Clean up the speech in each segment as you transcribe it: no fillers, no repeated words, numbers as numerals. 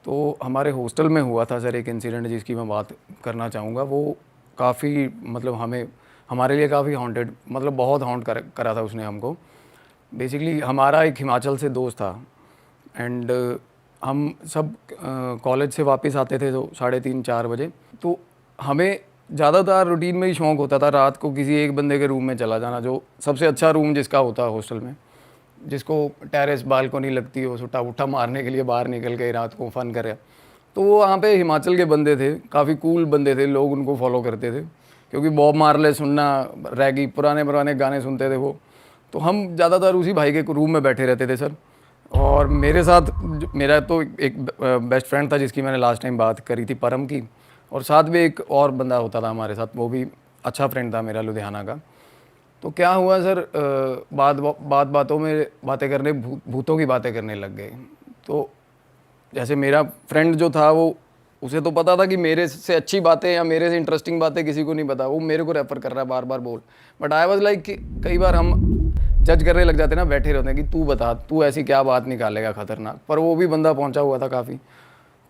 तो हमारे हॉस्टल में हुआ था सर एक इंसिडेंट जिसकी मैं बात करना चाहूँगा। वो काफ़ी मतलब हमारे लिए काफ़ी हॉन्टेड, मतलब बहुत हॉन्ट करा था उसने हमको। बेसिकली हमारा एक हिमाचल से दोस्त था एंड हम सब कॉलेज से वापस आते थे तो 3:30-4 बजे। तो हमें ज़्यादातर रूटीन में ही शौक़ होता था रात को किसी एक बंदे के रूम में चला जाना, जो सबसे अच्छा रूम जिसका होता है हॉस्टल में, जिसको टेरेस बालकनी लगती हो, सुट्टा उट्टा मारने के लिए बाहर निकल के रात को फ़न करे। तो वो वहाँ पे हिमाचल के बंदे थे, काफ़ी कूल बंदे थे, लोग उनको फॉलो करते थे क्योंकि बॉब मार्ले सुनना, रैगी, पुराने पुराने गाने सुनते थे वो। तो हम ज़्यादातर उसी भाई के रूम में बैठे रहते थे सर। और मेरे साथ मेरा तो एक बेस्ट फ्रेंड था जिसकी मैंने लास्ट टाइम बात करी थी, परम की, और साथ में एक और बंदा होता था हमारे साथ, वो भी अच्छा फ्रेंड था मेरा लुधियाना का। तो क्या हुआ सर, बातों में बातें करने, भूतों की बातें करने लग गए। तो जैसे मेरा फ्रेंड जो था वो, उसे तो पता था कि मेरे से अच्छी बातें या मेरे से इंटरेस्टिंग बातें किसी को नहीं पता, वो मेरे को रेफर कर रहा है बार बार बोल। बट आई वाज लाइक, कई बार हम जज करने लग जाते ना, बैठे रहते हैं कि तू बता, तू ऐसी क्या बात निकालेगा खतरनाक। पर वो भी बंदा पहुंचा हुआ था काफ़ी।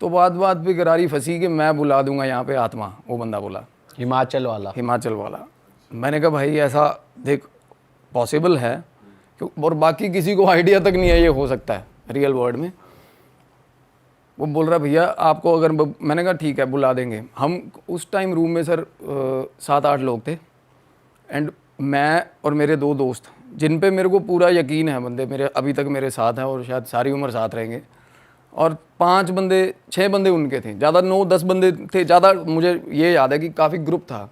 तो बात पे गरारी फंसी कि मैं बुला दूंगा यहाँ पे आत्मा, वो बंदा बोला, हिमाचल वाला। मैंने कहा भाई ऐसा देख पॉसिबल है और बाकी किसी को आइडिया तक नहीं है ये हो सकता है रियल वर्ल्ड में। वो बोल रहा भैया आपको अगर, मैंने कहा ठीक है बुला देंगे। हम उस टाइम रूम में सर 7-8 लोग थे एंड मैं और मेरे 2 दोस्त, जिन पे मेरे को पूरा यकीन है, बंदे मेरे अभी तक मेरे साथ हैं और शायद सारी उम्र साथ रहेंगे। और 6 बंदे उनके थे, ज़्यादा 9-10 बंदे थे ज़्यादा, मुझे ये याद है कि काफ़ी ग्रुप था।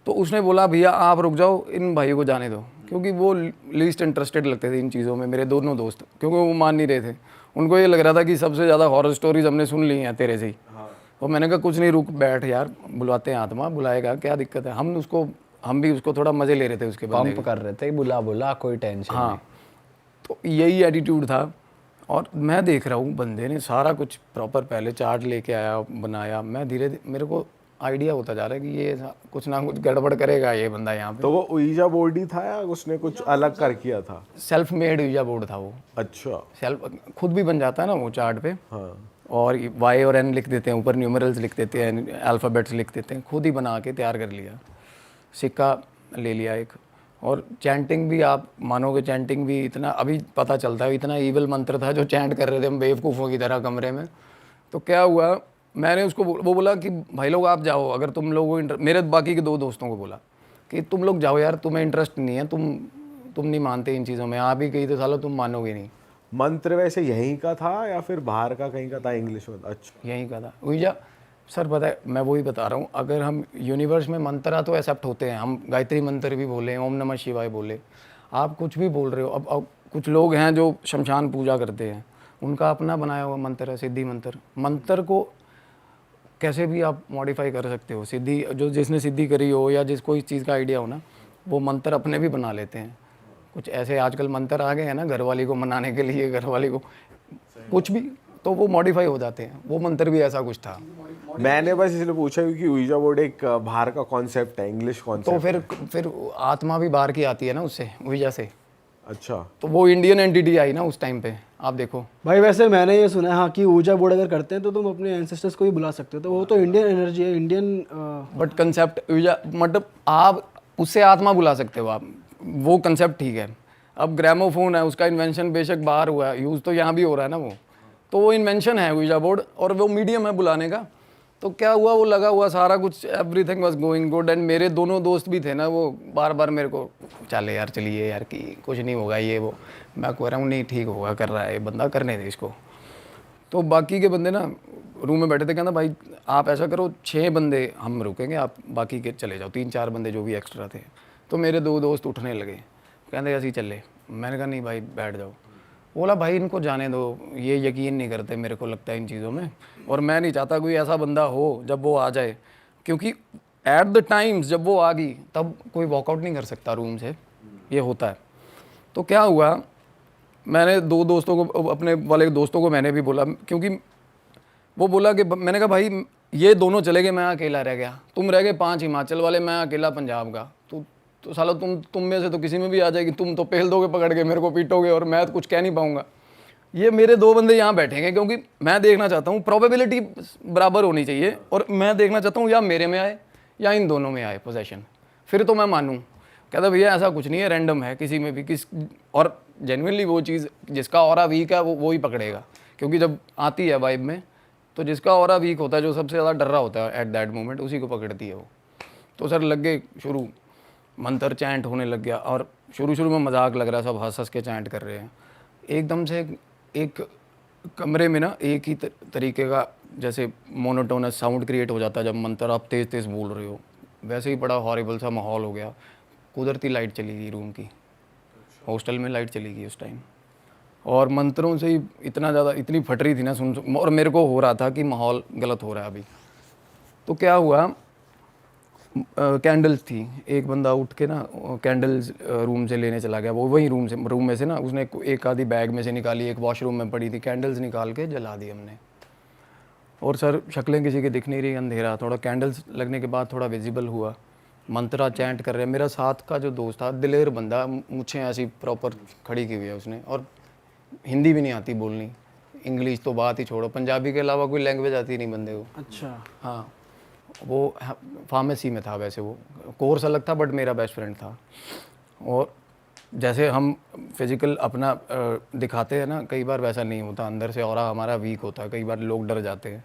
तो उसने बोला भैया आप रुक जाओ, इन भाइयों को जाने दो, क्योंकि वो लीस्ट इंटरेस्टेड लगते थे इन चीज़ों में, मेरे दोनों दोस्त, क्योंकि वो मान नहीं रहे थे। उनको ये लग रहा था कि सबसे ज़्यादा हॉरर स्टोरीज हमने सुन ली हैं तेरे से ही। तो मैंने कहा कुछ नहीं, रुक बैठ यार, बुलाते हैं आत्मा, बुलाएगा, क्या दिक्कत है। हम भी उसको थोड़ा मज़े ले रहे थे, उसके बंदे पंप कर रहे थे, बुला कोई टेंशन नहीं। हाँ, तो यही एटीट्यूड था। और मैं देख रहा हूँ बंदे ने सारा कुछ प्रॉपर पहले चार्ट लेके आया, बनाया। मैं धीरे धीरे, मेरे को आइडिया होता जा रहा है कि ये कुछ ना कुछ गड़बड़ करेगा ये बंदा यहाँ पे। तो वो उईजा बोर्ड ही था या उसने कुछ अलग कर किया था? सेल्फ मेड यूजा बोर्ड था वो। अच्छा, सेल्फ खुद भी बन जाता है ना वो चार्ट पे। हाँ। और Y और N लिख देते हैं, ऊपर न्यूमरल्स लिख देते हैं, अल्फ़ाबेट्स लिख देते हैं, खुद ही बना के तैयार कर लिया। सिक्का ले लिया एक। और चैंटिंग भी, आप मानोगे चैंटिंग भी इतना अभी पता चलता है, इतना ईवल मंत्र था जो चैंट कर रहे थे हम बेवकूफ़ों की तरह कमरे में। तो क्या हुआ, मैंने उसको वो बोला कि भाई लोग आप जाओ, अगर तुम लोगों को मेरे बाकी के 2 दोस्तों को बोला कि तुम लोग जाओ यार, तुम्हें इंटरेस्ट नहीं है, तुम नहीं मानते इन चीज़ों में, आप ही कही तो सालो तुम मानोगे नहीं। मंत्र वैसे यहीं का था या फिर बाहर का कहीं का था, इंग्लिश में? अच्छा, यहीं का था उईजा सर। पता है मैं वही बता रहा हूँ, अगर हम यूनिवर्स में मंत्र तो एक्सेप्ट होते हैं, हम गायत्री मंत्र भी बोले, ओम नमः शिवाय बोले, आप कुछ भी बोल रहे हो। अब कुछ लोग हैं जो शमशान पूजा करते हैं, उनका अपना बनाया हुआ मंत्र है, सिद्धि मंत्र। मंत्र को कैसे भी आप मॉडिफाई कर सकते हो। सिद्धि जो जिसने सिद्धि करी हो या जिसको इस चीज़ का आइडिया हो ना, वो मंत्र अपने भी बना लेते हैं। कुछ ऐसे आजकल मंत्र आ गए हैं ना घरवाली को मनाने के लिए, घरवाली को कुछ भी, तो वो मॉडिफाई हो जाते हैं। वो मंत्र भी ऐसा कुछ था। मैंने बस इसलिए पूछा क्योंकि उईजा बोर्ड एक बाहर का कॉन्सेप्ट है, इंग्लिश कॉन्सेप्ट। तो फिर आत्मा भी बाहर की आती है ना उससे, उईजा से। अच्छा, तो वो इंडियन एंटिटी आई ना उस टाइम पे, आप देखो। भाई वैसे मैंने ये सुना है हाँ कि ऊर्जा बोर्ड अगर करते हैं तो तुम अपने एंसेस्टर्स को भी बुला सकते हो, तो वो तो इंडियन एनर्जी है, इंडियन। बट कंसेप्ट ऊर्जा मतलब आप उससे आत्मा बुला सकते हो आप, वो कंसेप्ट ठीक है। अब ग्रामोफोन है, उसका इन्वेंशन बेशक बाहर हुआ है, यूज़ तो यहाँ भी हो रहा है ना वो, तो वो इन्वेंशन है ऊर्जा बोर्ड, और वो मीडियम है बुलाने का। तो क्या हुआ, वो लगा हुआ सारा कुछ, everything was going good. And मेरे दोनों दोस्त भी थे ना, वो बार बार मेरे को चले यार, चलिए यार, कि कुछ नहीं होगा ये वो। मैं कह रहा हूँ नहीं ठीक होगा, कर रहा है ये बंदा, करने दे इसको। तो बाकी के बंदे ना रूम में बैठे थे, कहना भाई आप ऐसा करो 6 बंदे हम रुकेंगे, आप बाकी के चले जाओ, 3-4 बंदे जो भी एक्स्ट्रा थे। तो मेरे 2 दोस्त उठने लगे, कहते ऐसे ही चले। मैंने कहा नहीं भाई बैठ जाओ। बोला भाई इनको जाने दो, ये यकीन नहीं करते मेरे को लगता है इन चीज़ों में, और मैं नहीं चाहता कोई ऐसा बंदा हो जब वो आ जाए, क्योंकि एट द टाइम्स जब वो आ गई तब कोई वॉकआउट नहीं कर सकता रूम से, ये होता है। तो क्या हुआ, मैंने 2 दोस्तों को, अपने वाले दोस्तों को मैंने भी बोला, क्योंकि वो बोला कि, मैंने कहा भाई ये दोनों चले गए, मैं अकेला रह गया, तुम रह गए 5 हिमाचल वाले, मैं अकेला पंजाब का। तो साला तुम में से तो किसी में भी आ जाएगी, तुम तो पेल दोगे पकड़ के, मेरे को पीटोगे और मैं तो कुछ कह नहीं पाऊंगा। ये मेरे 2 बंदे यहाँ बैठेंगे क्योंकि मैं देखना चाहता हूँ, प्रोबेबिलिटी बराबर होनी चाहिए और मैं देखना चाहता हूँ या मेरे में आए या इन दोनों में आए पोजेशन, फिर तो मैं मानूँ। कहता भैया ऐसा कुछ नहीं है, रैंडम है किसी में भी किस, और जेन्युइनली वो चीज़ जिसका ऑरा वीक है वो ही पकड़ेगा, क्योंकि जब आती है वाइब में तो जिसका ऑरा वीक होता है, जो सबसे ज़्यादा डर रहा होता है एट दैट मोमेंट, उसी को पकड़ती है वो। तो सर लग गए शुरू, मंत्र चैंट होने लग गया और शुरू में मजाक लग रहा है, सब हंस के चैंट कर रहे हैं। एकदम से एक कमरे में ना एक ही तरीके का जैसे मोनोटोनस साउंड क्रिएट हो जाता है जब मंत्र आप तेज़ तेज़ बोल रहे हो, वैसे ही बड़ा हॉरिबल सा माहौल हो गया। कुदरती लाइट चली गई रूम की, हॉस्टल में लाइट चली गई उस टाइम, और मंत्रों से ही इतना ज़्यादा इतनी फट रही थी ना सुन, और मेरे को हो रहा था कि माहौल गलत हो रहा है अभी। तो क्या हुआ, कैंडल्स थी, एक बंदा उठ के ना कैंडल्स रूम से लेने चला गया, वो वही रूम में से ना उसने एक आधी बैग में से निकाली, एक वॉशरूम में पड़ी थी, कैंडल्स निकाल के जला दी हमने। और सर शक्लें किसी की दिख नहीं रही, अंधेरा, थोड़ा कैंडल्स लगने के बाद थोड़ा विजिबल हुआ, मंत्रा चैंट कर रहे हैं। मेरा साथ का जो दोस्त था, दिलेर बंदा, मुझे ऐसी प्रॉपर खड़ी की हुई है उसने, और हिंदी भी नहीं आती बोलनी, इंग्लिश तो बात ही छोड़ो, पंजाबी के अलावा कोई लैंग्वेज आती नहीं बंदे को। अच्छा। हाँ, वो फार्मेसी में था, वैसे वो कोर्स अलग था, बट मेरा बेस्ट फ्रेंड था। और जैसे हम फिजिकल अपना दिखाते हैं ना, कई बार वैसा नहीं होता, अंदर से ऑरा हमारा वीक होता है, कई बार लोग डर जाते हैं,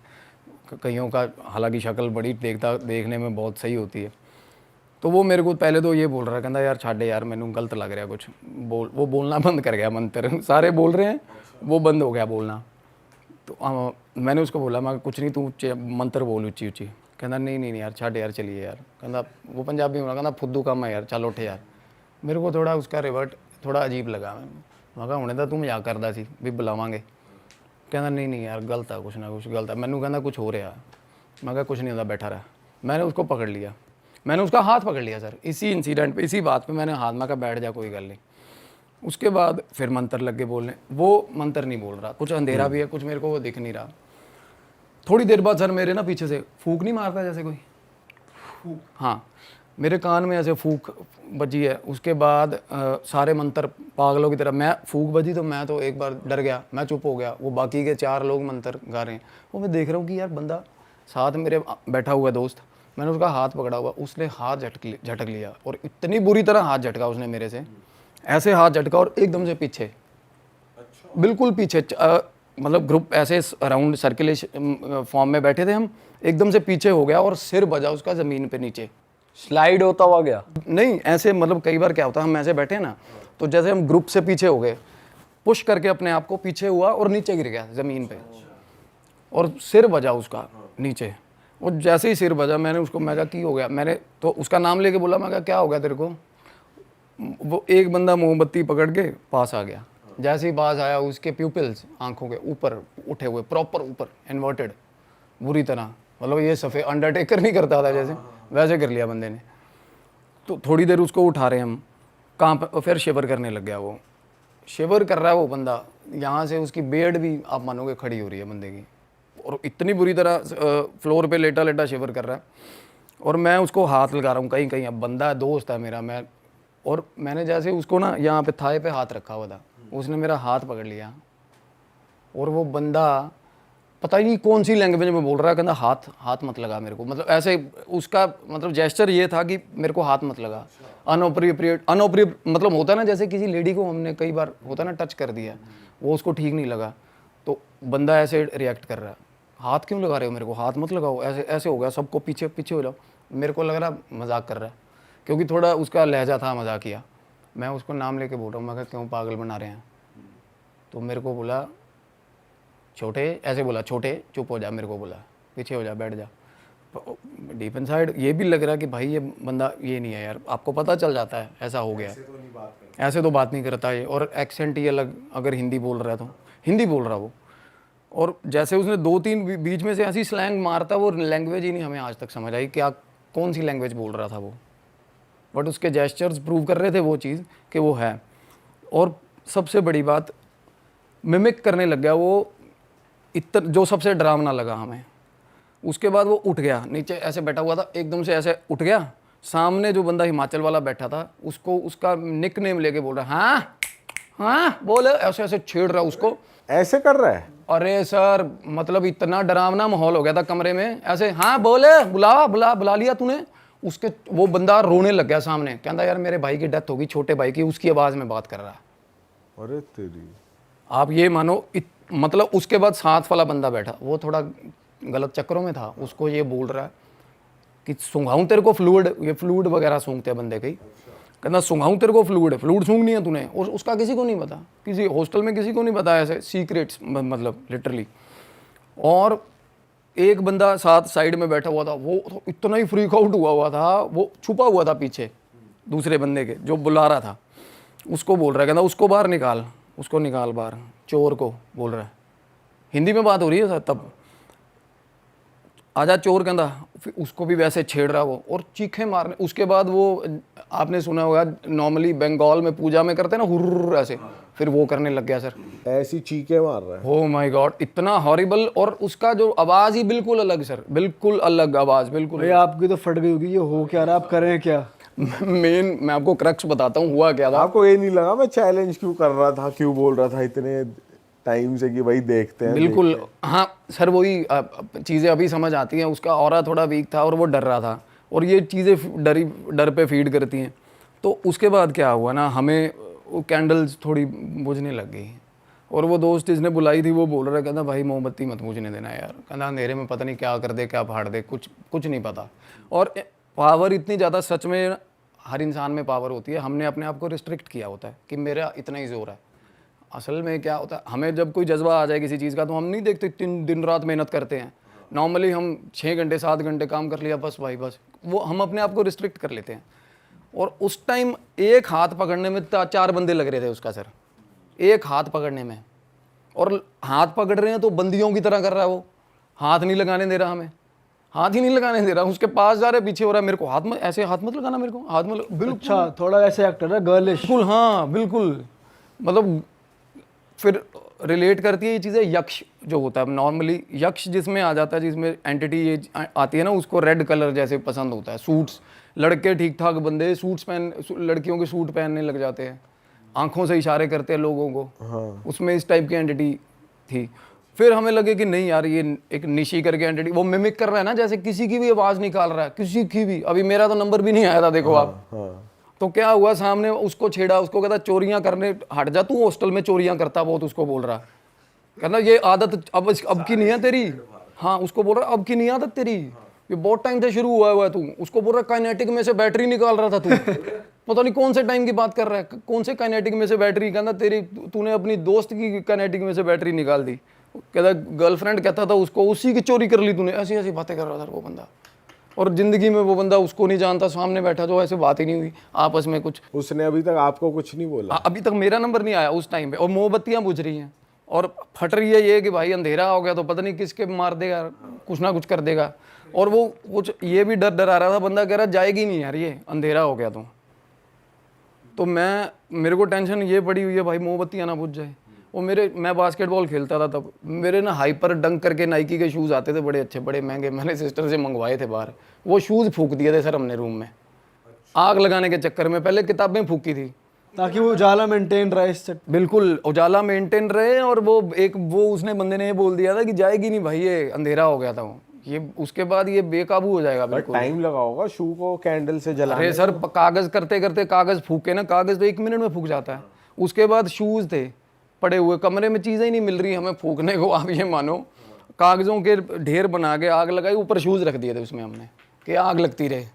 कईयों का हालांकि शक्ल बड़ी देखने में बहुत सही होती है। तो वो मेरे को पहले तो ये बोल रहा है, कहता यार छाड़े यार, मैंने गलत लग रहा कुछ, वो बोलना बंद कर गया मंत्र, सारे बोल रहे हैं, वो बंद हो गया बोलना। तो मैंने उसको बोला, मैं कुछ नहीं, तू मंत्र बोल ऊँची ऊँची। कहना नहीं यार छाड़ यार, चलिए यार। कहना वो पंजाबी में कहना फुद्दू काम है यार, चल उठ यार। मेरे को थोड़ा उसका रिवर्ट थोड़ा अजीब लगा, मैं कहा हुणे तो तू मजाक करदा सी भी बुलावांगे। कहना नहीं यार गलत है, कुछ ना कुछ गलत है। मैनू कहना कुछ हो रहा, मैं कहा कुछ नहीं होता, बैठा रहा। मैंने उसको पकड़ लिया, मैंने उसका हाथ पकड़ लिया सर, इसी इंसिडेंट पे, इसी बात पे मैंने हाथ, मैं कहा बैठ जा, कोई गल नहीं। उसके बाद फिर मंत्र लग के बोलने, वो मंत्र नहीं बोल रहा, कुछ अंधेरा भी है, कुछ मेरे को वो दिख नहीं रहा। थोड़ी देर बाद सर मेरे ना पीछे से फूक नहीं मारता जैसे कोई, हाँ, मेरे कान में ऐसे फूक बजी है। उसके बाद सारे मंत्र पागलों की तरह, मैं फूक बजी तो मैं तो एक बार डर गया, मैं चुप हो गया। वो बाकी के 4 लोग मंत्र गा रहे हैं, वो मैं देख रहा हूँ कि यार बंदा साथ मेरे बैठा हुआ दोस्त, मैंने उसका हाथ पकड़ा हुआ, उसने हाथ झटक लिया, और इतनी बुरी तरह हाथ झटका उसने मेरे से, ऐसे हाथ झटका और एकदम से पीछे, बिल्कुल पीछे, मतलब ग्रुप ऐसे अराउंड सर्कुलेशन फॉर्म में बैठे थे हम, एकदम से पीछे हो गया और सिर बजा उसका ज़मीन पे नीचे, स्लाइड होता हुआ गया। नहीं ऐसे, मतलब कई बार क्या होता है, हम ऐसे बैठे ना, तो जैसे हम ग्रुप से पीछे हो गए, पुश करके अपने आप को पीछे हुआ और नीचे गिर गया ज़मीन पे, और सिर बजा उसका नीचे। और जैसे ही सिर बजा, मैंने उसको, मैं कहा की हो गया, मैंने तो उसका नाम लेके बोला, मैं कहा क्या हो गया तेरे को। वो एक बंदा मोमबत्ती पकड़ के पास आ गया, जैसे ही पास आया उसके प्यूपिल्स आंखों के ऊपर उठे हुए, प्रॉपर ऊपर इन्वर्टेड बुरी तरह, मतलब ये सफ़ेद अंडरटेकर नहीं करता था जैसे, वैसे कर लिया बंदे ने। तो थोड़ी देर उसको उठा रहे हम, कहाँ फिर शिवर करने लग गया, वो शिवर कर रहा है वो बंदा, यहाँ से उसकी बेड भी आप मानोगे खड़ी हो रही है बंदे की, और इतनी बुरी तरह फ्लोर पे लेटा लेटा शिवर कर रहा है। और मैं उसको हाथ लगा रहा हूँ कहीं कहीं, अब बंदा दोस्त है मेरा, और मैंने जैसे उसको ना यहाँ पे थाए पे हाथ रखा हुआ था, उसने मेरा हाथ पकड़ लिया, और वो बंदा पता ही नहीं कौन सी लैंग्वेज में बोल रहा है, कहता हाथ मत लगा मेरे को, मतलब ऐसे उसका मतलब जेस्चर ये था कि मेरे को हाथ मत लगा। अनअप्रोप्रिएट मतलब होता है ना, जैसे किसी लेडी को हमने कई बार होता है ना टच कर दिया, वो उसको ठीक नहीं लगा, तो बंदा ऐसे रिएक्ट कर रहा है, हाथ क्यों लगा रहे हो मेरे को, हाथ मत लगाओ, ऐसे हो गया, सबको पीछे पीछे हो जाओ। मेरे को लग रहा मजाक कर रहा है, क्योंकि थोड़ा उसका लहजा था मजाकिया। मैं उसको नाम लेके बोल रहा हूँ, मैं कहा क्यों पागल बना रहे हैं। तो मेरे को बोला छोटे, ऐसे बोला छोटे चुप हो जा, मेरे को बोला पीछे हो जा, बैठ जा। डीप इनसाइड ये भी लग रहा कि भाई ये बंदा ये नहीं है यार, आपको पता चल जाता है ऐसा हो गया, ऐसे तो बात नहीं करता ये, और एक्सेंट ही अलग, अगर हिंदी बोल रहा है तो हिंदी बोल रहा वो, और जैसे उसने 2-3 बीच में से ऐसी स्लैंग मारता, वो लैंग्वेज ही नहीं हमें आज तक समझ आई क्या कौन सी लैंग्वेज बोल रहा था वो, बट उसके जेस्चर्स प्रूव कर रहे थे वो चीज़ कि वो है। और सबसे बड़ी बात, मिमिक करने लग गया वो, इतना जो सबसे डरावना लगा हमें। उसके बाद वो उठ गया, नीचे ऐसे बैठा हुआ था, एकदम से ऐसे उठ गया, सामने जो बंदा हिमाचल वाला बैठा था उसको उसका निक नेम लेके बोल रहा हाँ हाँ बोले, ऐसे ऐसे छेड़ रहा उसको, ऐसे कर रहा है? अरे सर मतलब इतना डरावना माहौल हो गया था कमरे में, ऐसे हाँ बोले बुला लिया तूने, उसके वो बंदा रोने लग गया सामने, कहता यार मेरे भाई की डेथ होगी, छोटे भाई की, उसकी आवाज़ में बात कर रहा है। अरे तेरी। आप ये मानो मतलब उसके बाद साथ वाला बंदा बैठा, वो थोड़ा गलत चक्करों में था, उसको ये बोल रहा है कि सूंघाऊं तेरे को फ्लूइड, ये फ्लूइड वगैरह सूंघते हैं बंदे कई, कहना सूंघाऊं तेरे को फ्लूइड सूंघनी है तूने, और उसका किसी को नहीं पता, किसी हॉस्टल में किसी को नहीं पता, ऐसे सीक्रेट्स मतलब लिटरली। और एक बंदा साथ साइड में बैठा हुआ था, वो तो इतना ही फ्रीक आउट हुआ था, वो छुपा हुआ था पीछे दूसरे बंदे के जो बुला रहा था, उसको बोल रहा है, कहना उसको बाहर निकाल, उसको निकाल बाहर, चोर को बोल रहा है, हिंदी में बात हो रही है सर तब, आजा चोर कहता, फिर उसको भी वैसे छेड़ रहा वो, और चीखे मारने। उसके बाद वो आपने सुना होगा नॉर्मली बंगाल में पूजा में करते हैं ना हुर्र ऐसे, फिर वो करने लग गया सर, ऐसी चीखें मार रहा है। ओ माय गॉड, इतना हॉरिबल, और उसका जो आवाज़ ही बिल्कुल अलग सर, बिल्कुल अलग आवाज़, बिल्कुल। भाई आपकी तो फट गई होगी, ये हो क्या रहा है, आप करें क्या? मेन मैं आपको क्रक्स बताता हूँ हुआ क्या था। आपको ये नहीं लगा मैं चैलेंज क्यों कर रहा था, क्यों बोल रहा था इतने टाइम से कि भाई देखते हैं? बिल्कुल हाँ सर, वही चीज़ें अभी समझ आती हैं, उसका ऑरा थोड़ा वीक था और वो डर रहा था, और ये चीज़ें डर पे फीड करती हैं। तो उसके बाद क्या हुआ ना, हमें वो कैंडल्स थोड़ी बुझने लग गई, और वो दोस्त जिसने बुलाई थी वो बोल रहा है, कहता भाई मोमबत्ती मत बुझने देना यार, कहता अंधेरे में पता नहीं क्या कर दे, क्या फाड़ दे, कुछ नहीं पता। और पावर इतनी ज़्यादा, सच में हर इंसान में पावर होती है, हमने अपने आप को रिस्ट्रिक्ट किया होता है कि मेरा इतना ही जोर है। असल में क्या होता है, हमें जब कोई जज्बा आ जाए किसी चीज़ का, तो हम नहीं देखते, दिन रात मेहनत करते हैं, नॉर्मली हम 6 घंटे 7 घंटे काम कर लिया बस भाई बस, वो हम अपने आप को रिस्ट्रिक्ट कर लेते हैं। और उस टाइम एक हाथ पकड़ने में 4 बंदे लग रहे थे उसका सर, एक हाथ पकड़ने में, और हाथ पकड़ रहे हैं तो बंदियों की तरह कर रहा है वो, हाथ नहीं लगाने दे रहा हमें, हाथ ही नहीं लगाने दे रहा, उसके पास जा रहे पीछे हो रहा है, मेरे को हाथ में ऐसे, हाथ मत लगाना मेरे को, हाथ में बिल्कुल। अच्छा, थोड़ा ऐसे एक्टर है, गर्लिश। बिल्कुल हाँ बिल्कुल, मतलब फिर रिलेट करती है ये चीज़ें यक्ष जो होता है, नॉर्मली यक्ष जिसमें आ जाता है, जिसमें एंटिटी ये आती है ना, उसको रेड कलर जैसे पसंद होता है, सूट्स, लड़के ठीक ठाक बंदे सूट्स लड़कियों के सूट पहनने लग जाते हैं, आंखों से इशारे करते हैं लोगों को, हाँ। उसमें इस टाइप की एंटिटी थी। फिर हमें लगे कि नहीं यार, ये एक निशी करके एंटिटी, वो मिमिक कर रहा है ना, जैसे किसी की भी आवाज़ निकाल रहा है, किसी की भी। अभी मेरा तो नंबर भी नहीं आया था, देखो आप। हाँ। तो क्या हुआ, सामने उसको छेड़ा, उसको कहता चोरियां करने हट जा तू, हॉस्टल में चोरियां करता बहुत, उसको बोल रहा, कहना ये आदत अब की नहीं है तेरी। हाँ, उसको बोल रहा अब की नहीं आदत तेरी, ये बहुत टाइम से शुरू हुआ है तू। उसको बोल रहा काइनेटिक में से बैटरी निकाल रहा था तू, पता नहीं कौन से टाइम की बात कर रहा है, कौन से काइनेटिक में से बैटरी, कहना तेरी, तूने अपनी दोस्त की काइनेटिक में से बैटरी निकाल दी, कहता गर्लफ्रेंड कहता था उसको, उसी की चोरी कर ली तूने, ऐसी ऐसी बातें कर रहा था वो बंदा। और जिंदगी में वो बंदा उसको नहीं जानता, सामने बैठा जो, ऐसे बात ही नहीं हुई आपस में कुछ। उसने अभी तक आपको कुछ नहीं बोला? अभी तक मेरा नंबर नहीं आया उस टाइम पे, और मोमबत्तियां बुझ रही हैं, और फट रही है ये कि भाई अंधेरा हो गया तो पता नहीं किसके मार देगा, कुछ ना कुछ कर देगा। और वो कुछ ये भी डर आ रहा था, बंदा कह रहा जाएगी नहीं यार ये, अंधेरा हो गया तो मेरे को टेंशन ये पड़ी हुई है भाई, मोमबत्तियां ना बुझ जाए। और मैं बास्केटबॉल खेलता था तब, मेरे ना हाइपर डंक करके नाइकी के शूज़ आते थे, बड़े अच्छे बड़े महंगे, मैंने सिस्टर से मंगवाए थे बाहर, वो शूज़ फूंक दिए थे सर हमने रूम में, आग लगाने के चक्कर में। पहले किताबें फूकी थी ताकि वो उजाला मेंटेन रहे, इससे बिल्कुल उजाला मेंटेन रहे। और वो उसने बंदे ने ये बोल दिया था कि जाएगी नहीं भाई, ये अंधेरा हो गया था वो, ये उसके बाद ये बेकाबू हो जाएगा बिल्कुल। टाइम लगा होगा शू को कैंडल से जलाने? अरे सर कागज करते करते कागज फूके ना, कागज तो 1 मिनट में फूक जाता है। उसके बाद शूज थे पड़े हुए कमरे में, चीजें ही नहीं मिल रही हमें फूकने को, आप ये मानो कागजों के ढेर बना के आग लगाई, ऊपर शूज रख दिए थे उसमें हमने कि आग लगती रहे।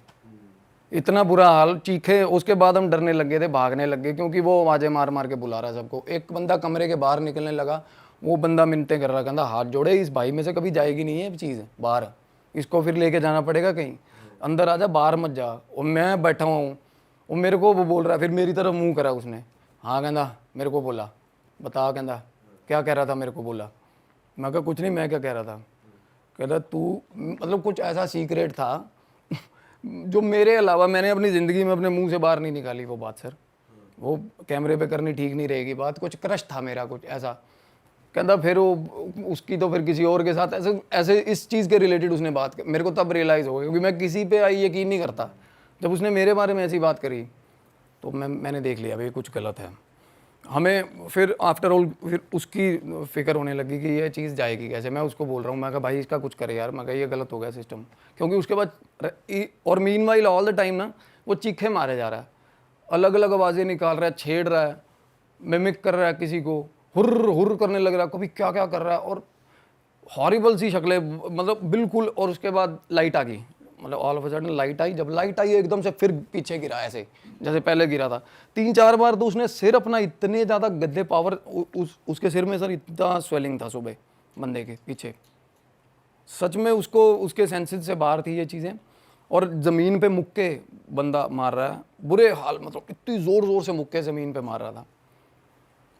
इतना बुरा हाल, चीखे। उसके बाद हम डरने लग गए थे, भागने लग गए, क्योंकि वो आवाजें मार मार के बुला रहा सबको। एक बंदा कमरे के बाहर निकलने लगा, वो बंदा मिन्नतें कर रहा, कहता हाथ जोड़े, इस भाई में से कभी जाएगी नहीं है चीज़ बाहर, इसको फिर लेके जाना पड़ेगा कहीं, अंदर आ जा, बाहर मत जा। और मैं बैठा हुआ हूँ, वो मेरे को वो बोल रहा है, फिर मेरी तरफ मुंह करा उसने, हाँ कहता मेरे को बोला, बता, कहता क्या कह रहा था, मेरे को बोला। मैं कहा कुछ नहीं, मैं क्या कह रहा था। कहता तू, मतलब कुछ ऐसा सीक्रेट था जो मेरे अलावा मैंने अपनी ज़िंदगी में अपने मुंह से बाहर नहीं निकाली वो बात सर, वो कैमरे पे करनी ठीक नहीं रहेगी बात, कुछ क्रश था मेरा कुछ ऐसा। कहता फिर वो उसकी तो फिर किसी और के साथ ऐसे इस चीज़ के रिलेटेड उसने बात की। मेरे को तब रियलाइज़ हो गया, क्योंकि मैं किसी पे यकीन नहीं करता, जब उसने मेरे बारे में ऐसी बात करी तो मैंने देख लिया भाई कुछ गलत है। हमें फिर आफ्टर ऑल फिर उसकी फिक्र होने लगी कि ये चीज़ जाएगी कैसे। मैं उसको बोल रहा हूँ, मैं कहा भाई इसका कुछ करे यार, मैं कहा ये गलत हो गया सिस्टम। क्योंकि उसके बाद और मीनवाइल ऑल द टाइम ना वो चीखे मारे जा रहा है, अलग अलग आवाज़ें निकाल रहा है, छेड़ रहा है, मिमिक कर रहा है किसी को, हुर्र हुर्र करने लग रहा है, कभी क्या क्या कर रहा है, और हॉरिबल सी शक्लें, मतलब बिल्कुल। और उसके बाद लाइट आ गई, मतलब all of a sudden light आई। जब लाइट आई एकदम से फिर पीछे गिरा ऐसे जैसे पहले गिरा था 3-4 बार। तो उसने सिर अपना इतने ज़्यादा गद्दे पावर, उसके सिर में सर इतना स्वेलिंग था सुबह बंदे के पीछे, सच में उसको उसके सेंसेस से बाहर थी ये चीज़ें। और ज़मीन पे मुक्के बंदा मार रहा है, बुरे हाल, मतलब इतनी ज़ोर ज़ोर से मुक्के ज़मीन पे मार रहा था।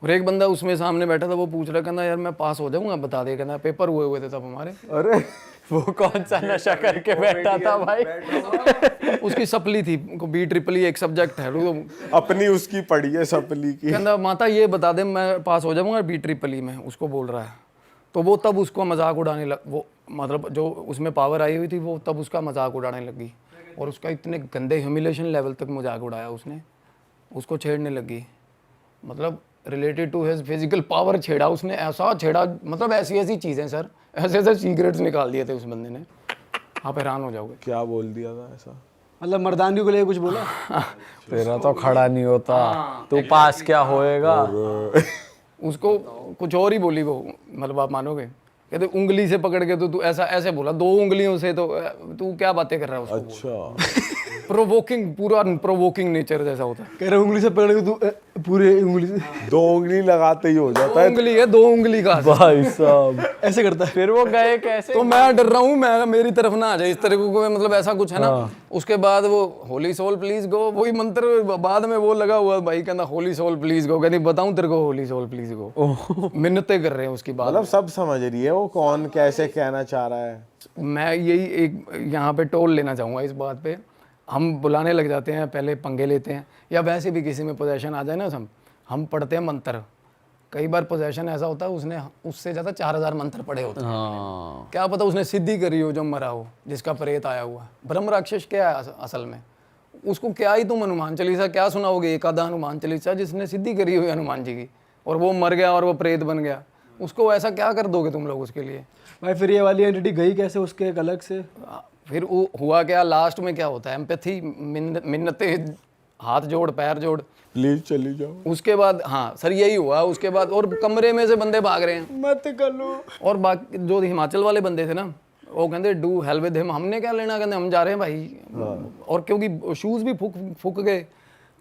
और एक बंदा उसमें सामने बैठा था, वो पूछ रहा, कहना यार मैं पास हो जाऊंगा बता दे, कहना पेपर हुए थे तब हमारे। अरे वो कौन सा नशा करके बैठा था भाई? उसकी सप्ली थी, BEE एक सब्जेक्ट है, तो अपनी उसकी पड़ी है सपली की। कहना माता ये बता दे मैं पास हो जाऊंगा BEE में, उसको बोल रहा है। तो वो तब उसको मजाक उड़ाने लग, वो मतलब जो उसमें पावर आई हुई थी वो तब उसका मजाक उड़ाने लगी। और उसका इतने गंदे ह्यूमिलेशन लेवल तक मजाक उड़ाया उसने, उसको छेड़ने लगी, मतलब related to his physical power छेड़ा उसने, ऐसा छेड़ा, मतलब ऐसी ऐसी चीज़ें सर, ऐसे ऐसे सीक्रेट्स निकाल दिए थे उस बंदे ने, आप हैरान हो जाओगे। क्या बोल दिया था ऐसा? मतलब मर्दानगी को लेकर कुछ बोला? तेरा तो खड़ा नहीं होता, तू पास क्या होएगा? उसको कुछ और ही बोली वो, मतलब आप मानोगे, कहते उंगली से पकड़ के तो तू ऐसा ऐसे बोला 2 उंगलियों से, तो तू क्या बातें कर रहा है उसको। अच्छा प्रोवोकिंग, पूरा प्रोवोकिंग नेचर जैसा होता है। कह रहे उंगली से पकड़ के तू पूरे उंगली से 2 उंगली लगाते ही हो जाता 2 है। उंगली है, 2 उंगली का भाई साहब ऐसे करता है। फिर वो गए कैसे? तो मैं डर रहा हूँ, मैं मेरी तरफ ना आ जाए इस तरह को, मतलब ऐसा कुछ है ना। उसके बाद वो होली सोल प्लीज गो, वही मंत्र बाद में वो लगा हुआ भाई, कहना होली सोल प्लीज गो, कहती बताऊं तेरे को होली सोल प्लीज गो, मिन्नतें कर रहे हैं उसकी बात। मतलब सब समझ रही है वो कौन कैसे कहना चाह रहा है। मैं यही एक यहाँ पे टोल लेना चाहूँगा इस बात पे। हम बुलाने लग जाते हैं, पहले पंगे लेते हैं, या वैसे भी किसी में पोजेशन आ जाए ना, हम पढ़ते हैं मंत्र। कई बार पोजेशन ऐसा होता है उसने उससे ज़्यादा 4000 मंत्र पढ़े होते हैं। हाँ क्या पता उसने सिद्धि करी हो जो मरा हो, जिसका प्रेत आया हुआ है। ब्रह्म राक्षस क्या है असल में, उसको क्या ही तुम हनुमान चालीसा क्या सुनाओगे, एक आधा हनुमान चालीसा जिसने सिद्धि करी हुई हनुमान जी की, और वो मर गया और वो प्रेत बन गया, उसको ऐसा क्या कर दोगे तुम लोग उसके लिए। भाई फिर ये वाली एंटिटी गई कैसे उसके एक अलग से? फिर वो हुआ क्या, लास्ट में क्या होता है, एम्पैथी, मिन्नते, हाथ जोड़ पैर जोड़, प्लीज चली जाओ। उसके बाद हाँ सर यही हुआ। उसके बाद और कमरे में से बंदे भाग रहे हैं, मत कर लो। और बाकी जो हिमाचल वाले बंदे थे ना, वो कहते डू हेल विद हिम, हमने क्या लेना, कहते हम जा रहे हैं भाई। और क्योंकि शूज़ भी फूक गए,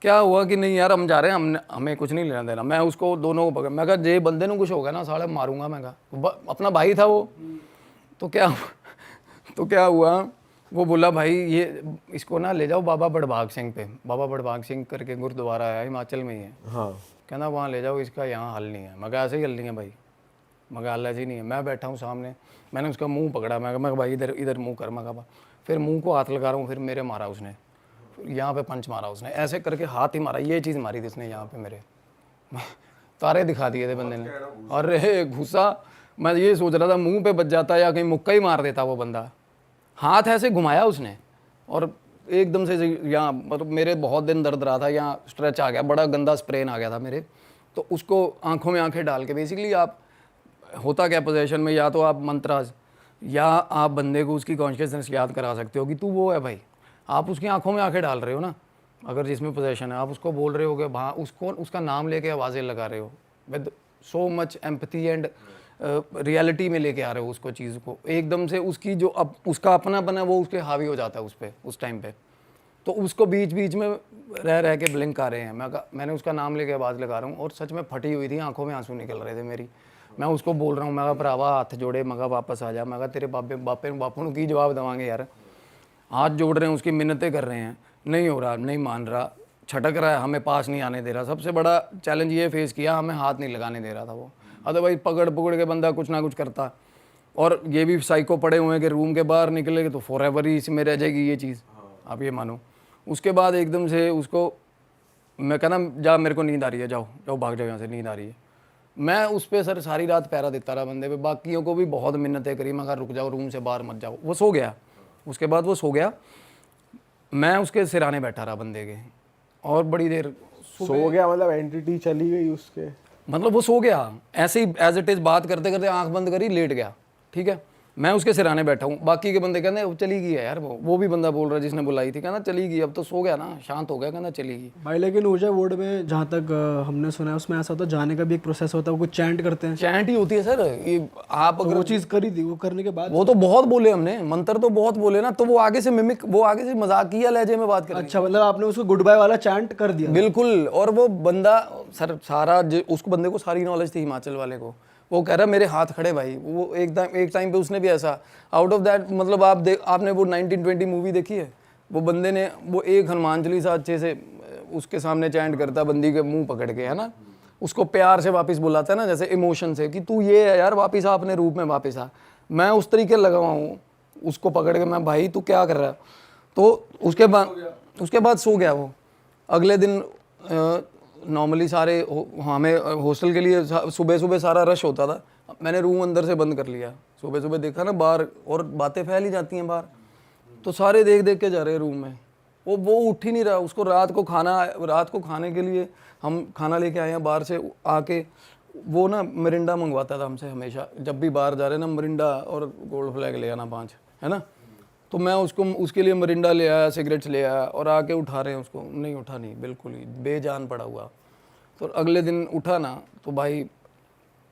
क्या हुआ कि नहीं यार हम जा रहे हैं, हमें कुछ नहीं लेना देना। मैं उसको दोनों को पकड़, मैं कहा जे बंदे को कुछ होगा ना साले मारूंगा, मैं कहा अपना भाई था वो। तो क्या हुआ, वो बोला भाई ये इसको ना ले जाओ बाबा बड़भाग सिंह पे, बाबा बड़भाग सिंह करके गुरुद्वारा है हिमाचल में ही है। हाँ कहना वहाँ ले जाओ, इसका यहाँ हल नहीं है। मैं कहा ऐसे ही हल नहीं है भाई, मैं कहा हल ऐसे ही नहीं है। मैं बैठा हूँ सामने, मैंने उसका मुंह पकड़ा, मैं कहा भाई इधर इधर मुंह कर, मैं कहा फिर मुंह को हाथ लगा रहा हूँ, फिर मेरे मारा उसने, यहाँ पे पंच मारा उसने, ऐसे करके हाथ ही मारा, ये चीज़ मारी थी उसने यहाँ पे मेरे, तारे दिखा दिए थे बंदे ने। अरे घुसा, मैं ये सोच रहा था मुंह पे बच जाता या कहीं मुक्का ही मार देता वो बंदा। हाथ ऐसे घुमाया उसने और एकदम से यहाँ, मतलब मेरे बहुत दिन दर्द रहा था, यहाँ स्ट्रेच आ गया, बड़ा गंदा स्प्रेन आ गया था मेरे। तो उसको आंखों में आंखें डाल के बेसिकली आप, होता क्या पोजीशन में, या तो आप मंत्राज या आप बंदे को उसकी कॉन्शियसनेस याद करा सकते हो कि तू वो है भाई। आप उसकी आंखों में आंखें डाल रहे हो ना, अगर जिसमें पोजीशन है, आप उसको बोल रहे हो कि वहाँ उसको उसका नाम लेके आवाज़ें लगा रहे हो with so much empathy and reality में लेके आ रहे हो उसको, चीज़ को एकदम से उसकी जो अब उसका अपनापन है वो उसके हावी हो जाता है उस पर उस टाइम पे। तो उसको बीच बीच में रह के ब्लिंक आ रहे हैं। मैंने उसका नाम लेके आवाज़ लगा रहा हूँ और सच में फटी हुई थी, आंखों में आंसू निकल रहे थे मेरी। मैं उसको बोल रहा हूँ, मैं कहा भरावा हाथ जोड़े, मैं कहा वापस आ जा, मैं कहा तेरे बापू की जवाब देवांगे यार। हाथ जोड़ रहे हैं, उसकी मिन्नतें कर रहे हैं, नहीं हो रहा, नहीं मान रहा, छटक रहा है, हमें पास नहीं आने दे रहा। सबसे बड़ा चैलेंज ये फेस किया, हमें हाथ नहीं लगाने दे रहा था वो, अदरवाइज पकड़ के बंदा कुछ ना कुछ करता। और ये भी साइको पड़े हुए हैं कि रूम के बाहर निकलेगे तो फॉरएवर ही इसमें रह जाएगी ये चीज़, आप ये मानो। उसके बाद एकदम से उसको मैं कहना जा मेरे को नींद आ रही है, जाओ जाओ भाग जाओ यहाँ से, नींद आ रही है। मैं उस पर सर सारी रात पहरा देता रहा बंदे पे, बाकियों को भी बहुत मिन्नतें करी, मैं कहा रुक जाओ, रूम से बाहर मत जाओ। वो सो गया, उसके बाद वो सो गया, मैं उसके सिराने बैठा रहा बंदे के, और बड़ी देर सो गया मतलब एंटिटी चली गई उसके? मतलब वो सो गया ऐसे ही एज इट इज, बात करते करते आंख बंद करी, लेट गया, ठीक है। मैं उसके सिराने बैठा हूँ, बाकी के बंदे कहते चली गई है यार, वो भी बंदा बोल रहा है जिसने बुलाई थी, कहना चली गई, अब तो सो गया ना, शांत हो गया, कहना चली गई। भाई लेकिन ऊर्जा बोर्ड में जहाँ तक हमने सुना है उसमें ऐसा होता है, जाने का भी एक प्रोसेस होता है, वो कुछ चैंट करते हैं। चैंट ही होती है सर, ये आप अगर वो चीज़ करी थी, वो करने के बाद वो तो बहुत बोले हमने, मंत्र तो बहुत बोले ना, तो वो आगे से मिमिक, वो आगे से मजाकिया लहजे में बात कर रहे हैं। अच्छा, मतलब आपने उसको गुड बाय वाला चैंट कर दिया? बिल्कुल। और वो बंदा सर सारा उसको बंदे को सारी नॉलेज थी हिमाचल वाले को, वो कह रहा मेरे हाथ खड़े भाई। वो एक टाइम पे उसने भी ऐसा आउट ऑफ दैट, मतलब आपने वो 1920 मूवी देखी है, वो बंदे ने वो एक हनुमान चालीसा अच्छे से उसके सामने चैंट करता बंदी के मुंह पकड़ के, है ना, उसको प्यार से वापस बुलाता है ना, जैसे इमोशन से कि तू ये है यार, वापस आ अपने रूप में, वापस आ। मैं उस तरीके लगा हुआ हूँ उसको पकड़ के, मैं भाई तू क्या कर रहा है। तो उसके बाद सो गया वो। अगले दिन नॉर्मली सारे हमें हॉस्टल के लिए सुबह सुबह सारा रश होता था, मैंने रूम अंदर से बंद कर लिया। सुबह सुबह देखा ना बाहर, और बातें फैल ही जाती हैं बाहर, तो सारे देख देख के जा रहे हैं रूम में। वो उठ ही नहीं रहा। उसको रात को खाने के लिए हम खाना लेके आए हैं बाहर से आके, वो ना मिरिंडा मंगवाता था हमसे हमेशा, जब भी बाहर जा रहे ना, मिरिंडा और गोल्ड फ्लैग ले आना 5, है ना। तो मैं उसके लिए मिरिंडा ले आया, सिगरेट्स ले आया, और आके उठा रहे हैं उसको, नहीं उठा नहीं, बिल्कुल ही बेजान पड़ा हुआ। तो अगले दिन उठा ना, तो भाई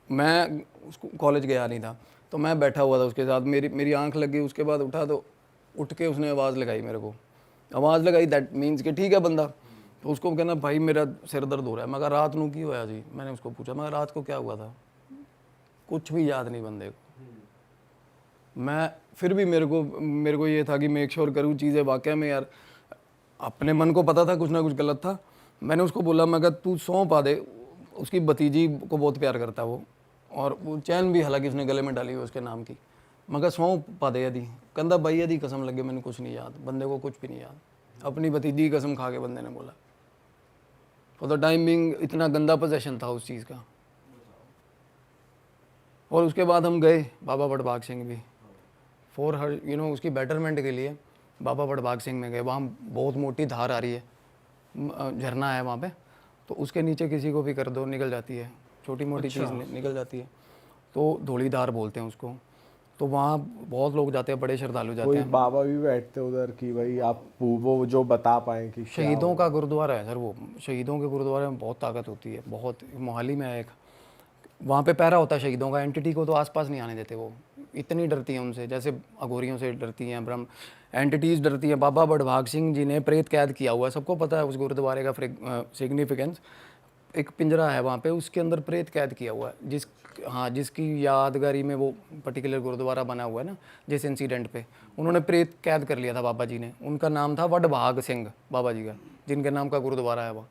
मैं उसको कॉलेज गया नहीं था, तो मैं बैठा हुआ था उसके साथ, मेरी आंख लगी। उसके बाद उठा तो उठ के उसने आवाज़ लगाई मेरे को, आवाज़ लगाई, दैट मीन्स कि ठीक है बंदा। तो उसको कहना भाई मेरा सिर दर्द हो रहा है। मैं कहा रात को की हुआ जी? मैंने उसको पूछा, मैं रात को क्या हुआ था, कुछ भी याद नहीं बंदे को। मैं फिर भी मेरे को ये था कि मेक श्योर करूँ चीज़ें वाकई में, यार अपने मन को पता था कुछ ना कुछ गलत था। मैंने उसको बोला, मैं कहा तू सौंप पा दे, उसकी भतीजी को बहुत प्यार करता है वो, और वो चैन भी हालांकि उसने गले में डाली हुई उसके नाम की। मैं कहा सौंप पा दे यदि, कहता भाई यदि कसम लगे मैंने कुछ नहीं याद, बंदे को कुछ भी नहीं याद। अपनी भतीजी की कसम खा के बंदे ने बोला। फॉर द टाइम बिंग इतना गंदा पोजेशन था उस चीज़ का। और उसके बाद हम गए बाबा बड़भाग सिंह भी, फॉर हर उसकी बेटरमेंट के लिए बाबा बड़भाग सिंह में गए। वहाँ बहुत मोटी धार आ रही है, झरना है वहाँ पे, तो उसके नीचे किसी को भी कर दो निकल जाती है, छोटी मोटी चीज़ निकल जाती है, तो धौली धार बोलते हैं उसको। तो वहाँ बहुत लोग जाते हैं, बड़े श्रद्धालु जाते कोई हैं। बाबा भी बैठते उधर कि भाई आप वो जो बता पाएँ कि शहीदों का गुरुद्वारा है सर वो, शहीदों के गुरुद्वारे में बहुत ताकत होती है, बहुत। मोहाली में है एक, वहाँ पे पहरा होता है शहीदों का। एंटिटी को तो आसपास नहीं आने देते, वो इतनी डरती हैं उनसे, जैसे अघोरियों से डरती हैं, ब्रह्म एंटिटीज़ डरती हैं। बाबा बड़भाग सिंह जी ने प्रेत कैद किया हुआ है, सबको पता है उस गुरुद्वारे का सिग्निफिकेंस। एक पिंजरा है वहाँ पे, उसके अंदर प्रेत कैद किया हुआ है, जिसकी यादगारी में वो पर्टिकुलर गुरुद्वारा बना हुआ है ना। जिस इंसिडेंट पे उन्होंने प्रेत कैद कर लिया था बाबा जी ने, उनका नाम था वडभाग सिंह बाबा जी का, जिनके नाम का गुरुद्वारा है वो।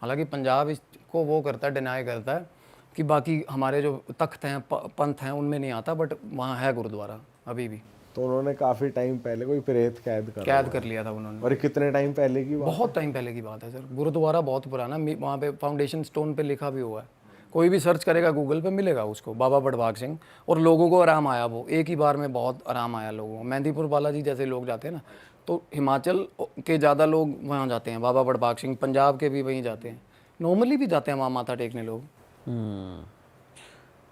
हालांकि पंजाब इसको वो करता है, डिनाई करता है कि बाकी हमारे जो तख्त हैं, पंथ हैं, उनमें नहीं आता, बट वहाँ है गुरुद्वारा अभी भी। तो उन्होंने काफी टाइम पहले कोई प्रेत कैद कर लिया था उन्होंने। और कितने टाइम पहले की बात? बहुत टाइम पहले की बात है सर। गुरुद्वारा बहुत पुराना, वहाँ पे फाउंडेशन स्टोन पे लिखा भी हुआ है, कोई भी सर्च करेगा गूगल पे मिलेगा उसको, बाबा बड़भाग सिंह। और लोगों को आराम आया, वो एक ही बार में बहुत आराम आया लोगों को। मेहंदीपुर बालाजी जैसे लोग जाते हैं ना, तो हिमाचल के ज़्यादा लोग वहाँ जाते हैं बाबा बड़भाग सिंह, पंजाब के भी वहीं जाते हैं, नॉर्मली भी जाते हैं वहाँ माथा टेकने लोग।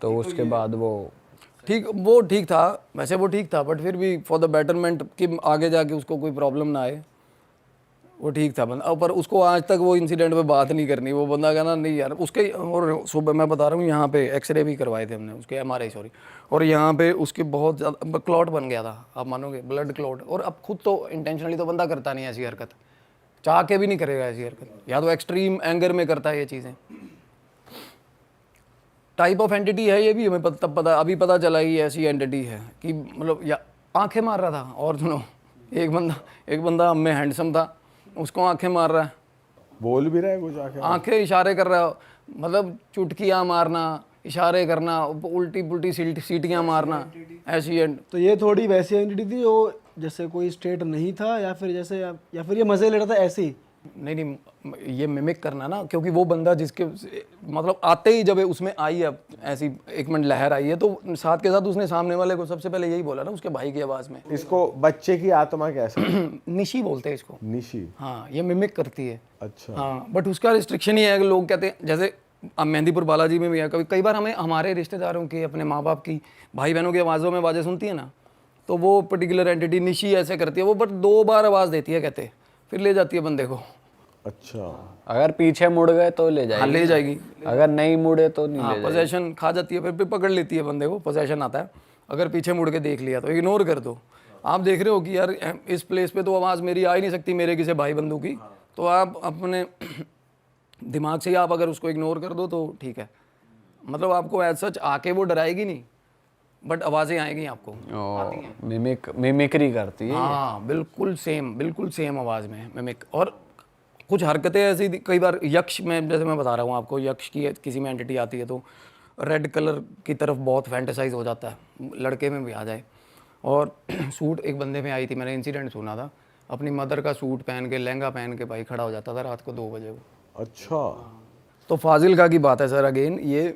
तो उसके बाद वो ठीक था, वैसे वो ठीक था, बट फिर भी फॉर द बेटरमेंट कि आगे जाके उसको कोई प्रॉब्लम ना आए, वो ठीक था बंदा। पर उसको आज तक वो इंसिडेंट पे बात नहीं करनी। वो बंदा कहना नहीं यार उसके, और सुबह मैं बता रहा हूँ यहाँ पे एक्सरे भी करवाए थे हमने उसके, MRI सॉरी, और यहाँ पे उसके बहुत ज़्यादा क्लॉट बन गया था, आप मानोगे, ब्लड क्लॉट। और अब खुद तो इंटेंशनली तो बंदा करता नहीं ऐसी हरकत, चाह के भी नहीं करेगा ऐसी हरकत, या तो एक्सट्रीम एंगर में करता है ये चीज़ें। टाइप ऑफ एंटिटी है ये भी हमें तब पता, अभी पता चला ही ऐसी एंटिटी है कि मतलब या आंखें मार रहा था। और सुनो, एक बंदा हम में हैंडसम था, उसको आंखें मार रहा है, बोल भी रहा है कुछ, आंखें इशारे कर रहा है, मतलब चुटकियाँ मारना, इशारे करना, उल्टी पुल्टी सीटियाँ मारना, ऐसी तो ये थोड़ी वैसी एंटिटी थी जो जैसे कोई स्टेट नहीं था, या फिर जैसे या फिर ये मजे ले रहा था ऐसे ही नहीं नहीं, ये मिमिक करना ना, क्योंकि वो बंदा जिसके मतलब आते ही जब उसमें आई है ऐसी एक मिनट लहर आई है, तो साथ के साथ उसने सामने वाले को सबसे पहले यही बोला ना उसके भाई की आवाज़ में। इसको बच्चे की आत्मा कैसे? निशी बोलते हैं इसको। निशी। हाँ, ये मिमिक करती है। अच्छा। हाँ, बट उसका रिस्ट्रिक्शन ही है कि लोग कहते हैं, जैसे अब मेहंदीपुर बालाजी में भी है, कभी कई बार हमें हमारे रिश्तेदारों की, अपने माँ बाप की, भाई बहनों की आवाज़ों में आवाज़ें सुनती है ना, तो वो पर्टिकुलर एंटिटी निशी ऐसे करती है वो, बट 2 बार आवाज़ देती है कहते, फिर ले जाती है बंदे को। अच्छा। अगर पीछे मुड़ गए तो ले हाँ, जाएगी, ले जाएगी। अगर नहीं मुड़े तो नहीं ले जाएगी। पोजेशन खा जाती है, फिर पकड़ लेती है बंदे को, पोजेशन आता है। अगर पीछे मुड़ के देख लिया तो इग्नोर कर दो। आप देख रहे हो कि यार इस प्लेस पे तो आवाज़ मेरी आ ही नहीं सकती मेरे किसी भाई बंधु की, तो आप अपने दिमाग से ही आप अगर उसको इग्नोर कर दो तो ठीक है। मतलब आपको एज सच आके वो डराएगी नहीं, बट आवाज़ें आएंगी आपको। मिमिक्री करती है। हाँ, बिल्कुल सेम आवाज़ में मिमिक। और कुछ हरकतें ऐसी कई बार यक्ष में, जैसे मैं बता रहा हूँ आपको, यक्ष की किसी में एंटिटी आती है तो रेड कलर की तरफ बहुत फैंटेसाइज हो जाता है, लड़के में भी आ जाए। और सूट एक बंदे में आई थी, मैंने इंसिडेंट सुना था, अपनी मदर का सूट पहन के, लहंगा पहन के भाई खड़ा हो जाता था रात को 2 बजे को। अच्छा। तो फाजिलका की बात है सर, अगेन ये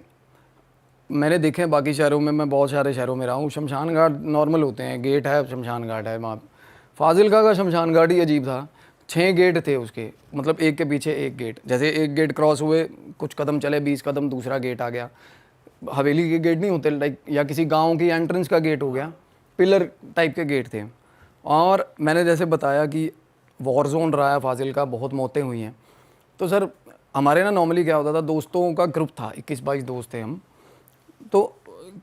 मैंने देखे हैं बाकी शहरों में, मैं बहुत सारे शहरों में रहा हूँ, शमशान घाट नॉर्मल होते हैं, गेट है, शमशान घाट है वहाँ। फाजिलका का शमशान घाट ही अजीब था। 6 गेट थे उसके, मतलब एक के पीछे एक गेट। जैसे एक गेट क्रॉस हुए, कुछ कदम चले, 20 कदम, दूसरा गेट आ गया। हवेली के गेट नहीं होते लाइक, या किसी गांव की एंट्रेंस का गेट हो गया, पिलर टाइप के गेट थे। और मैंने जैसे बताया कि वॉर जोन रहा है फाजिलका, बहुत मौतें हुई हैं। तो सर हमारे ना नॉर्मली क्या होता था, दोस्तों का ग्रुप था, 21-22 दोस्त थे हम। तो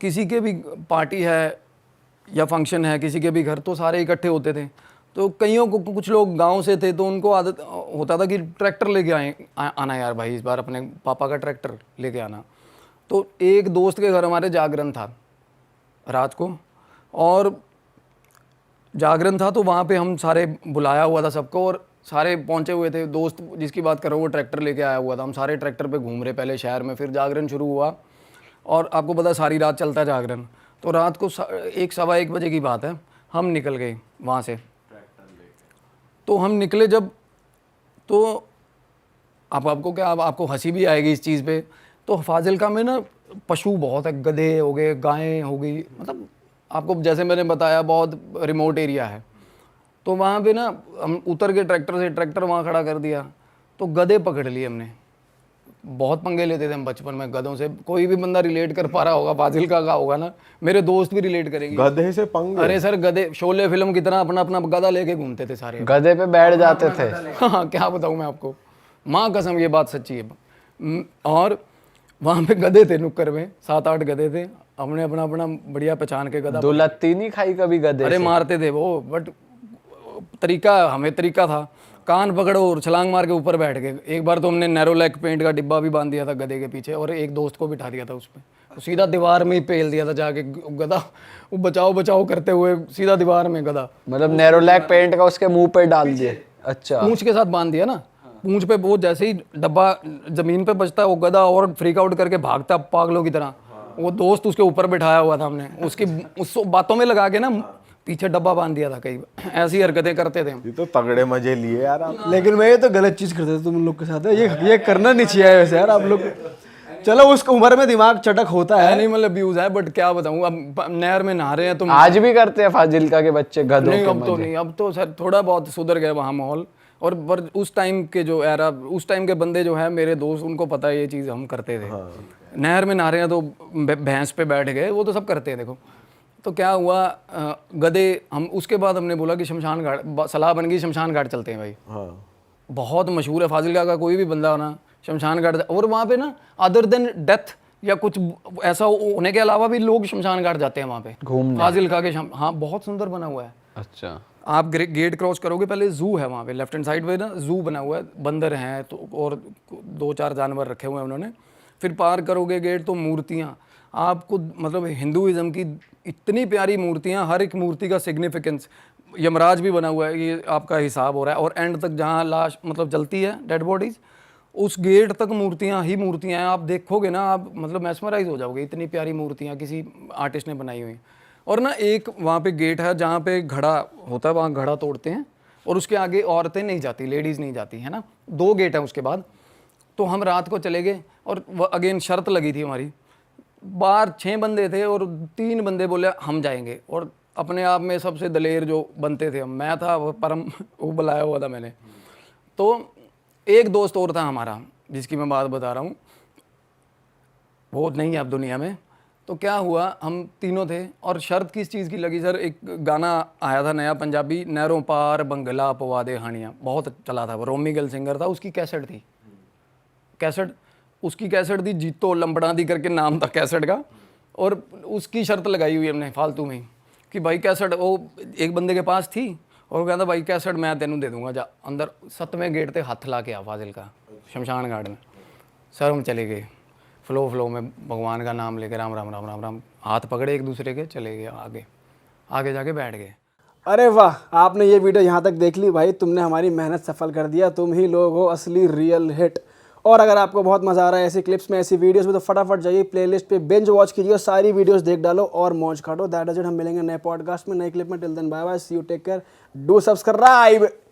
किसी के भी पार्टी है या फंक्शन है किसी के भी घर, तो सारे इकट्ठे होते थे। तो कईयों को, कुछ लोग गांव से थे तो उनको आदत होता था कि ट्रैक्टर लेके आना यार भाई, इस बार अपने पापा का ट्रैक्टर लेके आना। तो एक दोस्त के घर हमारे जागरण था रात को, और जागरण था तो वहाँ पे हम सारे बुलाया हुआ था सबको, और सारे पहुँचे हुए थे। दोस्त जिसकी बात कर रहा हूँ वो ट्रैक्टर लेके आया हुआ था, हम सारे ट्रैक्टर पे घूम रहे पहले शहर में, फिर जागरण शुरू हुआ। और आपको पता सारी रात चलता है जागरण। तो रात को 1-1:15 बजे की बात है, हम निकल गए वहाँ से। तो हम निकले जब, तो आपको क्या, आपको हंसी भी आएगी इस चीज़ पे। तो फाजिलका में ना पशु बहुत है, गधे हो गए, गायें हो गई, मतलब आपको जैसे मैंने बताया बहुत रिमोट एरिया है। तो वहाँ पे ना हम उतर के ट्रैक्टर से, ट्रैक्टर वहाँ खड़ा कर दिया, तो गधे पकड़ लिए हमने। बहुत पंगे लेते थे हम बचपन में गधों से। कोई भी बंदा रिलेट कर पा रहा होगा, फाजिलका का होगा ना, मेरे दोस्त भी रिलेट करेंगे। गधे से पंगे? अरे सर गधे, शोले फिल्म की तरह अपना अपना गधा लेके घूमते थे सारे, गधे पे बैठ जाते थे। हाँ, क्या बताऊँ मैं आपको, माँ कसम ये बात सच्ची है। और वहाँ पे गधे थे, नुक्कड़ में 7-8 गधे थे। हमने अपना अपना बढ़िया पहचान के गधा, दुलत्ती नहीं खाई कभी गधे अरे से? मारते थे वो, बट हमें तरीका था, कान पकड़ो और छलांग मार के ऊपर बैठ गए। एक बार तो हमने नैरो लेग पेंट का डिब्बा भी बांध दिया था गधे के पीछे, और एक दोस्त को बिठा दिया था उस पर, सीधा दीवार में ही पेल दिया था जाके गधा, वो बचाओ बचाओ करते हुए सीधा दीवार में गधा। मतलब नैरोलैक पेंट का उसके मुंह पे डाल दिए? अच्छा। पूंछ के साथ बांध दिया ना, पूंछ पे वो जैसे ही डब्बा जमीन पे बचता है वो गधा और फ्रीक आउट करके भागता पागलों की तरह। वो दोस्त उसके ऊपर बिठाया हुआ था हमने, उसकी उस बातों में लगा के ना पीछे डब्बा बांध दिया था। कई ऐसी हरकतें करते थे हम। ये तो तगड़े मजे लिए यार आप। लेकिन मैं ये तो गलत चीज़ करते थे तुम लोग के साथ, ये करना नहीं चाहिए वैसे यार आप लोग। चलो उस उम्र में दिमाग चटक होता है, नहीं मतलब व्यूज है, बट क्या बताऊँ, अब नहर में नहा रहे हैं तो आज भी करते हैं फाजिलका के बच्चे गधों नहीं, के अब तो मजे? नहीं, अब तो सर थोड़ा बहुत सुधर गया वहाँ माहौल। और पर उस टाइम के जो एरा, उस टाइम के बंदे जो है मेरे दोस्त, उनको पता है ये चीज़ हम करते थे। नहर में नहा रहे हैं तो भैंस पे बैठ गए, वो तो सब करते हैं। देखो तो क्या हुआ, गधे, हम उसके बाद हमने बोला कि शमशान घाट, सलाह बन गई शमशान घाट चलते हैं भाई। हाँ। बहुत मशहूर है फाजिलका का, कोई भी बंदा हो ना शमशान घाट। और वहाँ पे ना अदर देन डेथ या कुछ ऐसा होने के अलावा भी लोग शमशान घाट जाते हैं वहाँ पे घूमने। फाजिलका के हाँ, बहुत सुंदर बना हुआ है। अच्छा। आप गेट क्रॉस करोगे, पहले जू है वहाँ पे, लेफ्ट हैंड साइड पे ना जू बना हुआ है, बंदर हैं तो और 2-4 जानवर रखे हुए हैं उन्होंने। फिर पार करोगे गेट तो मूर्तियाँ आपको, मतलब हिंदुइज्म की इतनी प्यारी मूर्तियाँ, हर एक मूर्ति का सिग्निफिकेंस। यमराज भी बना हुआ है, ये आपका हिसाब हो रहा है। और एंड तक जहाँ लाश मतलब जलती है डेड बॉडीज, उस गेट तक मूर्तियाँ ही मूर्तियाँ हैं। आप देखोगे ना, आप मतलब मैस्मराइज हो जाओगे, इतनी प्यारी मूर्तियाँ किसी आर्टिस्ट ने बनाई हुई। और ना एक वहाँ पे गेट है जहाँ पे घड़ा होता है, वहाँ घड़ा तोड़ते हैं और उसके आगे औरतें नहीं जाती, लेडीज़ नहीं जाती, है ना, 2 गेट हैं उसके बाद। तो हम रात को चले गए और अगेन शर्त लगी थी हमारी, बाहर 6 बंदे थे और 3 बंदे बोले हम जाएंगे, और अपने आप में सबसे दलेर जो बनते थे हम, मैं था वो परम वो बुलाया हुआ था मैंने। तो एक दोस्त और था हमारा जिसकी मैं बात बता रहा हूँ, वो नहीं है अब दुनिया में। तो क्या हुआ, हम तीनों थे और शर्त किस चीज़ की लगी सर, एक गाना आया था नया पंजाबी, नहरों पार बंगला पवा दे हानियाँ, बहुत चला था, वो रोमी गिल सिंगर था, उसकी कैसेट थी, उसकी कैसेट थी, जीतो लंबड़ा दी करके नाम था कैसेट का। और उसकी शर्त लगाई हुई हमने फालतू में कि भाई कैसेट, वो एक बंदे के पास थी और वो कहता भाई कैसेट मैं तेनू दे दूंगा, जा अंदर 7वें गेट पे हाथ ला के आ फाजिल का शमशान घाट में। सर हम चले गए फ्लो में, भगवान का नाम लेके राम राम राम राम राम, हाथ पकड़े एक दूसरे के, चले गए आगे जाके बैठ गए। अरे वाह, आपने ये वीडियो यहाँ तक देख ली भाई, तुमने हमारी मेहनत सफल कर दिया, तुम ही लोग हो असली रियल हिट। और अगर आपको बहुत मज़ा आ रहा है ऐसी क्लिप्स में, ऐसी वीडियोस में, तो फटाफट जाइए प्लेलिस्ट पे बिंज वॉच कीजिए और सारी वीडियोस देख डालो और मौज काटो। दैट इज इट, हम मिलेंगे नए पॉडकास्ट में, नए क्लिप में। Till then bye bye, see you, take care, do subscribe.